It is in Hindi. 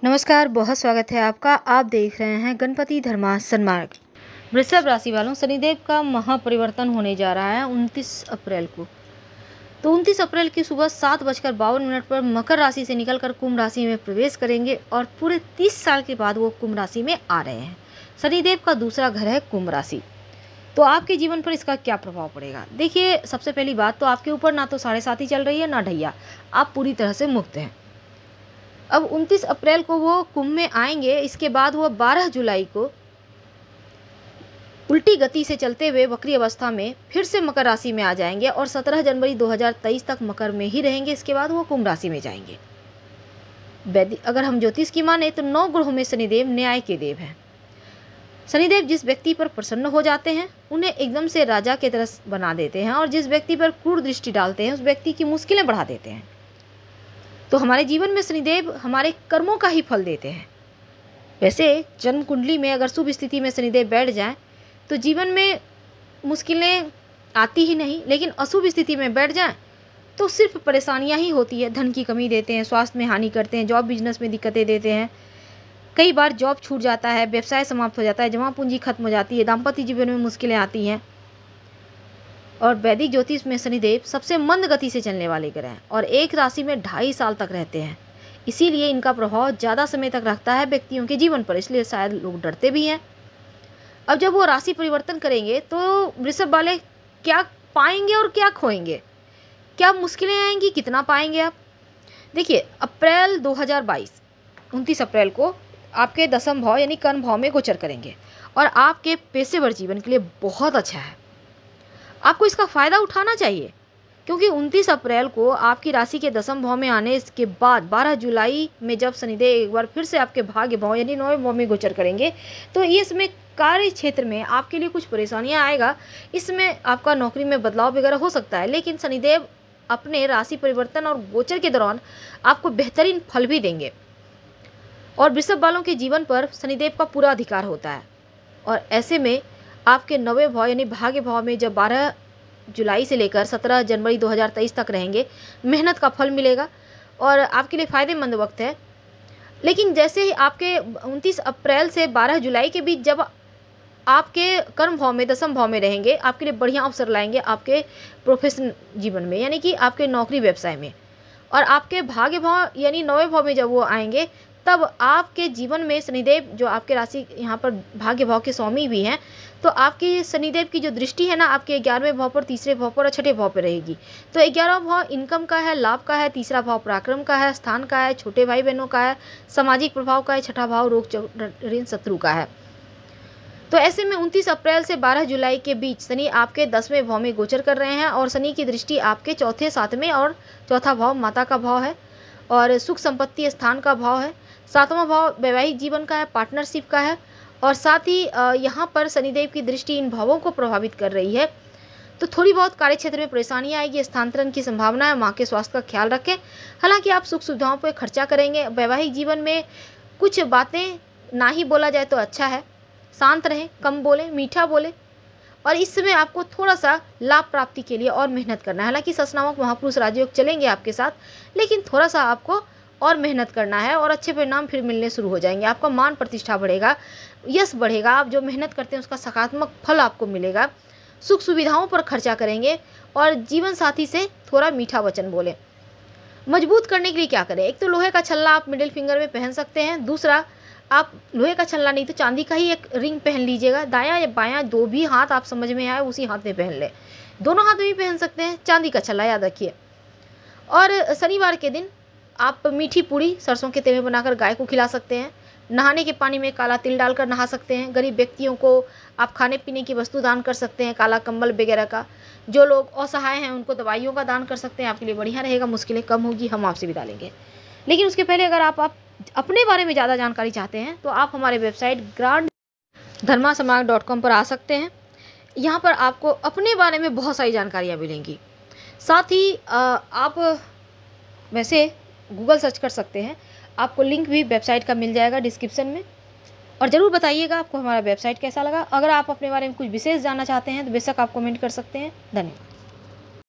नमस्कार, बहुत स्वागत है आपका। आप देख रहे हैं गणपति धर्मा सन्मार्ग। वृषभ राशि वालों, शनिदेव का महापरिवर्तन होने जा रहा है 29 अप्रैल को। तो 29 अप्रैल की सुबह 7:52 पर मकर राशि से निकलकर कुंभ राशि में प्रवेश करेंगे और पूरे 30 साल के बाद वो कुंभ राशि में आ रहे हैं। शनिदेव का दूसरा घर है कुंभ राशि। तो आपके जीवन पर इसका क्या प्रभाव पड़ेगा? देखिए, सबसे पहली बात तो आपके ऊपर ना तो 7.5 चल रही है ना ढैया, आप पूरी तरह से मुक्त हैं। अब 29 अप्रैल को वो कुंभ में आएंगे। इसके बाद वो 12 जुलाई को उल्टी गति से चलते हुए वक्री अवस्था में फिर से मकर राशि में आ जाएंगे और 17 जनवरी 2023 तक मकर में ही रहेंगे। इसके बाद वो कुंभ राशि में जाएंगे। अगर हम ज्योतिष की माने तो 9 ग्रहों में शनिदेव न्याय के देव हैं। शनिदेव जिस व्यक्ति पर प्रसन्न हो जाते हैं उन्हें एकदम से राजा की तरह बना देते हैं और जिस व्यक्ति पर क्रूर दृष्टि डालते हैं उस व्यक्ति की मुश्किलें बढ़ा देते हैं। तो हमारे जीवन में शनिदेव हमारे कर्मों का ही फल देते हैं। वैसे जन्म कुंडली में अगर शुभ स्थिति में शनिदेव बैठ जाएं तो जीवन में मुश्किलें आती ही नहीं, लेकिन अशुभ स्थिति में बैठ जाएं तो सिर्फ परेशानियां ही होती है। धन की कमी देते हैं, स्वास्थ्य में हानि करते हैं, जॉब बिजनेस में दिक्कतें देते हैं। कई बार जॉब छूट जाता है, व्यवसाय समाप्त हो जाता है, जमा पूंजी खत्म हो जाती है, दाम्पत्य जीवन में मुश्किलें आती हैं। और वैदिक ज्योतिष में शनिदेव सबसे मंद गति से चलने वाले ग्रह हैं और एक राशि में 2.5 साल तक रहते हैं। इसीलिए इनका प्रभाव ज़्यादा समय तक रखता है व्यक्तियों के जीवन पर, इसलिए शायद लोग डरते भी हैं। अब जब वो राशि परिवर्तन करेंगे तो वृषभ वाले क्या पाएंगे और क्या खोएंगे, क्या मुश्किलें आएंगी, कितना पाएंगे आप? देखिए, अप्रैल 2022 29 अप्रैल को आपके दसम भाव यानी कर्म भाव में गोचर करेंगे और आपके पेशेवर जीवन के लिए बहुत अच्छा है। आपको इसका फ़ायदा उठाना चाहिए क्योंकि 29 अप्रैल को आपकी राशि के दसम भाव में आने के बाद 12 जुलाई में जब शनिदेव एक बार फिर से आपके भाग्य भाव यानी 9वें भाव में गोचर करेंगे तो इसमें कार्य क्षेत्र में आपके लिए कुछ परेशानियां आएगा। इसमें आपका नौकरी में बदलाव वगैरह हो सकता है, लेकिन शनिदेव अपने राशि परिवर्तन और गोचर के दौरान आपको बेहतरीन फल भी देंगे। और वृषभ वालों के जीवन पर शनिदेव का पूरा अधिकार होता है और ऐसे में आपके 9वें भाव यानी भाग्य भाव में जब 12 जुलाई से लेकर 17 जनवरी 2023 तक रहेंगे, मेहनत का फल मिलेगा और आपके लिए फ़ायदेमंद वक्त है। लेकिन जैसे ही आपके 29 अप्रैल से 12 जुलाई के बीच जब आपके कर्म भाव में दसम भाव में रहेंगे, आपके लिए बढ़िया अवसर लाएंगे आपके प्रोफेशन जीवन में यानी कि आपके नौकरी व्यवसाय में। और आपके भाग्य भाव यानी 9वें भाव में जब वो आएंगे तब आपके जीवन में शनिदेव जो आपके राशि यहाँ पर भाग्य भाव के स्वामी भी हैं, तो आपकी शनिदेव की जो दृष्टि है ना आपके 11वें भाव पर, तीसरे भाव पर और छठे भाव पर रहेगी। तो 11वां भाव इनकम का है, लाभ का है, तीसरा भाव पराक्रम का है, स्थान का है, छोटे भाई बहनों का है, सामाजिक प्रभाव का है, छठा भाव रोग ऋण शत्रु का है। तो ऐसे में 29 अप्रैल से 12 जुलाई के बीच शनि आपके 10वें भाव में गोचर कर रहे हैं और शनि की दृष्टि आपके चौथे, 7वें और चौथा भाव माता का भाव है और सुख संपत्ति स्थान का भाव है। 7वां भाव वैवाहिक जीवन का है, पार्टनरशिप का है और साथ ही यहाँ पर शनिदेव की दृष्टि इन भावों को प्रभावित कर रही है। तो थोड़ी बहुत कार्य क्षेत्र में परेशानी आएगी, स्थानांतरण की संभावना है। माँ के स्वास्थ्य का ख्याल रखें। हालांकि आप सुख सुविधाओं पर खर्चा करेंगे। वैवाहिक जीवन में कुछ बातें ना ही बोला जाए तो अच्छा है, शांत रहें, कम बोलें, मीठा बोलें और इस समय आपको थोड़ा सा लाभ प्राप्ति के लिए और मेहनत करना है। हालांकि ससनामक महापुरुष राजयोग चलेंगे आपके साथ, लेकिन थोड़ा सा आपको और मेहनत करना है और अच्छे परिणाम फिर मिलने शुरू हो जाएंगे। आपका मान प्रतिष्ठा बढ़ेगा, यश बढ़ेगा, आप जो मेहनत करते हैं उसका सकारात्मक फल आपको मिलेगा। सुख सुविधाओं पर खर्चा करेंगे और जीवन साथी से थोड़ा मीठा वचन बोलें। मजबूत करने के लिए क्या करें? एक तो लोहे का छल्ला आप मिडिल फिंगर में पहन सकते हैं। दूसरा, आप लोहे का छल्ला नहीं तो चांदी का ही एक रिंग पहन लीजिएगा। दायां या बायां जो भी हाथ आप समझ में आए उसी हाथ में पहन लें। दोनों हाथ में भी पहन सकते हैं, चांदी का छल्ला याद रखिए। और शनिवार के दिन आप मीठी पूड़ी सरसों के तेल में बनाकर गाय को खिला सकते हैं। नहाने के पानी में काला तिल डालकर नहा सकते हैं। गरीब व्यक्तियों को आप खाने पीने की वस्तु दान कर सकते हैं, काला कंबल वगैरह का। जो लोग असहाय हैं उनको दवाइयों का दान कर सकते हैं, आपके लिए बढ़िया रहेगा, मुश्किलें कम होगी। हम आपसे विदा लेंगे, लेकिन उसके पहले अगर आप अपने बारे में ज़्यादा जानकारी चाहते हैं तो आप हमारे वेबसाइट grandharmasamaag.com पर आ सकते हैं। यहाँ पर आपको अपने बारे में बहुत सारी जानकारियाँ मिलेंगी। साथ ही आप वैसे गूगल सर्च कर सकते हैं, आपको लिंक भी वेबसाइट का मिल जाएगा डिस्क्रिप्शन में। और ज़रूर बताइएगा आपको हमारा वेबसाइट कैसा लगा। अगर आप अपने बारे में कुछ विशेष जानना चाहते हैं तो बेशक आप कमेंट कर सकते हैं। धन्यवाद।